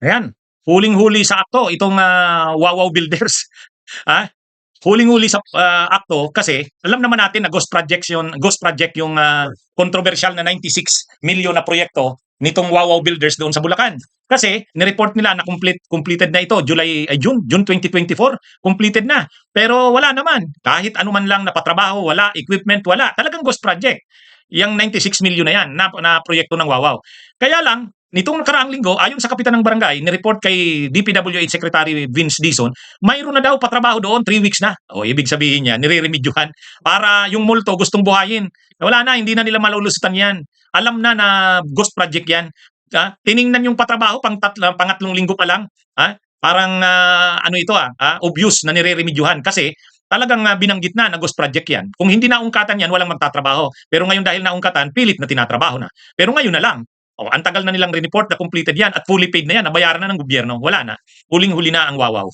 Ayan, huling-huli sa akto itong Wawaw Builders. Ah, huling-huli sa akto kasi alam naman natin na ghost project yung controversial na 96 million na proyekto nitong Wawaw Builders doon sa Bulacan. Kasi ni-report nila na completed na ito June 2024, completed na. Pero wala naman, kahit ano man lang napatrabaho, wala equipment, wala. Talagang ghost project. Yang 96 million na yan na proyekto ng Wawaw. Kaya lang nitong nakaraang linggo, ayon sa kapitan ng barangay, ni-report kay DPWH Secretary Vince Dizon, mayroon na daw patrabaho doon, 3 weeks na. O, ibig sabihin niya, nire-remedyohan para yung multo gustong buhayin. Wala na, hindi na nila malulusutan yan. Alam na na ghost project yan. Tiningnan yung patrabaho, pangatlong linggo pa lang. Parang ano ito obvious na nire-remedyohan kasi talagang binanggit na ghost project yan. Kung hindi naungkatan yan, walang magtatrabaho. Pero ngayon dahil naungkatan, pilit na tinatrabaho na. Pero ngayon na lang, ang tagal na nilang report na completed yan at fully paid na yan, nabayaran na ng gobyerno. Wala na. Huling-huli na ang Wawaw.